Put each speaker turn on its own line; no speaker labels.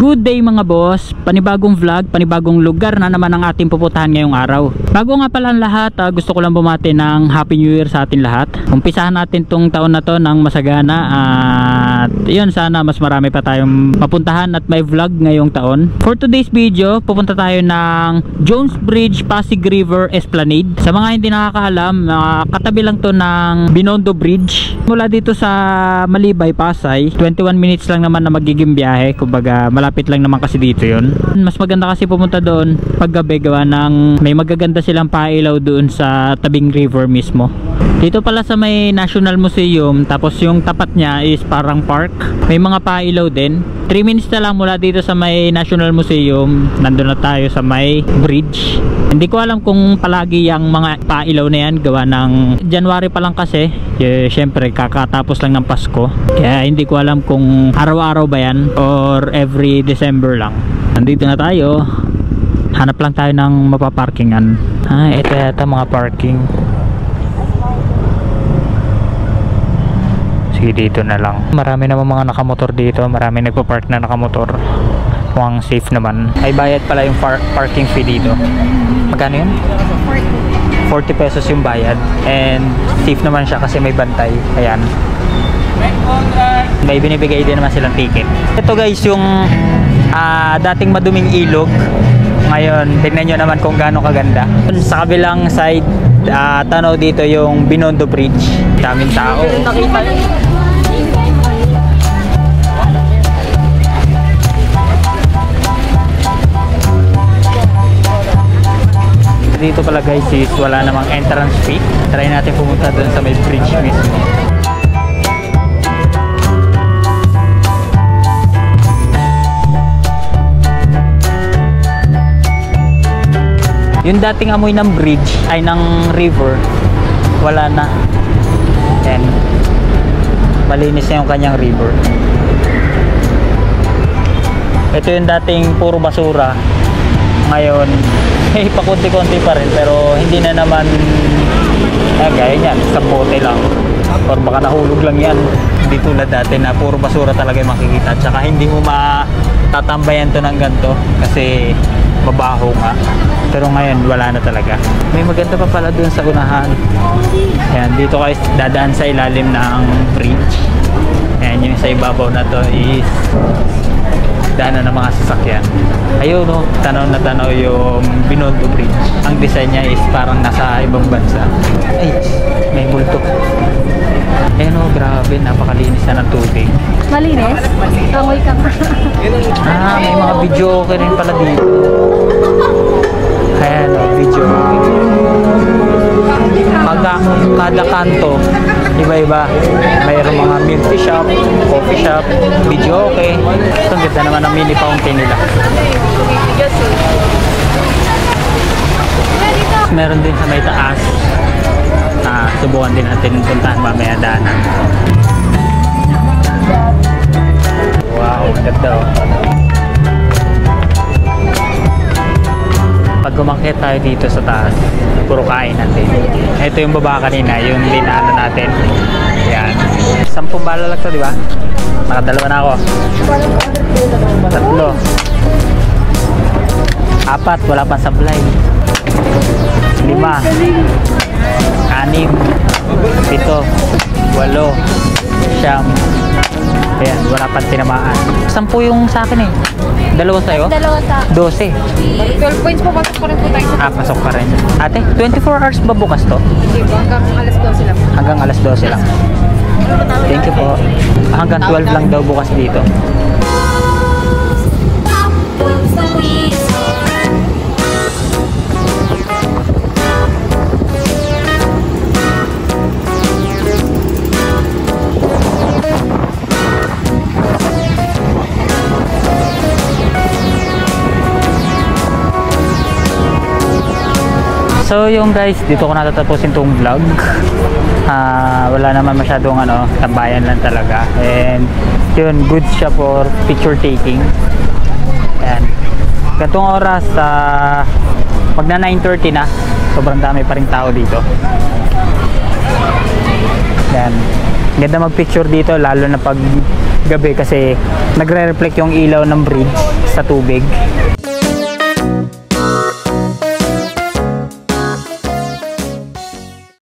Good day mga boss, panibagong vlog, panibagong lugar na naman ang ating pupuntahan ngayong araw. Bago nga pala ang lahat, gusto ko lang bumati ng Happy New Year sa atin lahat. Umpisahan natin tong taon na to ng masagana at yun, sana mas marami pa tayong mapuntahan at may vlog ngayong taon. For today's video, pupunta tayo ng Jones Bridge, Pasig River, Esplanade. Sa mga hindi nakakaalam, katabi lang to ng Binondo Bridge. Mula dito sa Malibay, Pasay, 21 minutes lang naman na magiging biyahe, kumbaga malapit lang naman kasi dito yun. Mas maganda kasi pumunta doon pag gabi, gawa ng may magaganda silang pailaw doon sa tabing river mismo. Dito pala sa may National Museum, tapos yung tapat niya is parang park, may mga pailaw din. 3 minutes na lang mula dito sa may National Museum, nandun na tayo sa may bridge. Hindi ko alam kung palagi yung mga pailaw na yan, gawa ng January pa lang kasi, syempre kakatapos lang ng Pasko, kaya hindi ko alam kung araw-araw ba yan or every December lang. Nandito na tayo, hanap lang tayo ng mapaparkingan. Ito yata mga parking. Sige, dito na lang. Marami naman mga nakamotor dito, marami nagpa-park na nakamotor. Mukhang safe naman. Ay bayad pala yung parking fee dito. Magkano yun? 40 pesos yung bayad, and safe naman siya kasi may bantay. Ayan, may binibigay din naman silang ticket. Ito guys yung dating maduming ilog, ngayon tignan nyo naman kung gaano kaganda. Sa kabilang side, tanaw dito yung Binondo Bridge. Daming tao. Dito pala guys is wala namang entrance fee. Try natin pumunta doon sa may bridge mismo. Yung dating amoy ng bridge ay ng river, wala na. Yan, malinis na yung kanyang river. Ito yung dating puro basura, ngayon may pakunti-kunti pa rin, pero hindi na naman gaya niyan, sa bote lang or baka nahulog lang yan. Hindi tulad dati na puro basura talaga yung makikita, tsaka hindi mo matatambayan to ng ganito kasi mabaho nga. Pero ngayon wala na talaga. May maganda pa pala dun sa unahan. Ayan, dito kayo dadaan sa ilalim ng bridge. Ayan, yung sa ibabaw na to is daanan ng mga sasakyan. Ayun no, tanaw na tanaw yung Binondo Bridge. Ang design niya is parang nasa ibang bansa. Ay, may multo. Ayun no, grabe, napakalinis na ng tubig.
Malinis? Amoy ka pa.
May mga video okay rin pala dito. Ayan no, video. Kada kanto iba-iba, mayroong mga milk tea shop, coffee shop, video okay. Ito, ganda naman ang mini fountain nila. Meron din sa may taas. Subukan din natin puntahan mamaya daanan. Wow, ganda oh. Pag umakyat tayo dito sa taas, puro kain natin. Ito yung baba kanina, yung dinaanan natin. Yan. 10 bala lang to, di ba? Nakadalawa na ako. 3. 4, wala pang sablay. 5. 6. 7. 8. 9. 10. Ayan, wala pang tinamaan. 10 yung sa akin eh. Dalawa sa'yo?
Dalawa sa
12.
12 points po, pasok pa rin po tayo sa
Pasok pa rin. Ate, 24 hours ba bukas to?
Hindi po, hanggang alas 12 lang.
Hanggang alas 12 lang. Thank you po. Hanggang 12 lang daw bukas dito. So yung guys, dito ko natatapusin tong vlog. Wala naman masyadong tambayan lang talaga. And yun, good siya for picture taking. Ayan. Gantong oras, pag na 9:30 na, sobrang dami pa rin tao dito. Ayan. Ganda mag-picture dito lalo na pag gabi kasi nagre-reflect yung ilaw ng bridge sa tubig.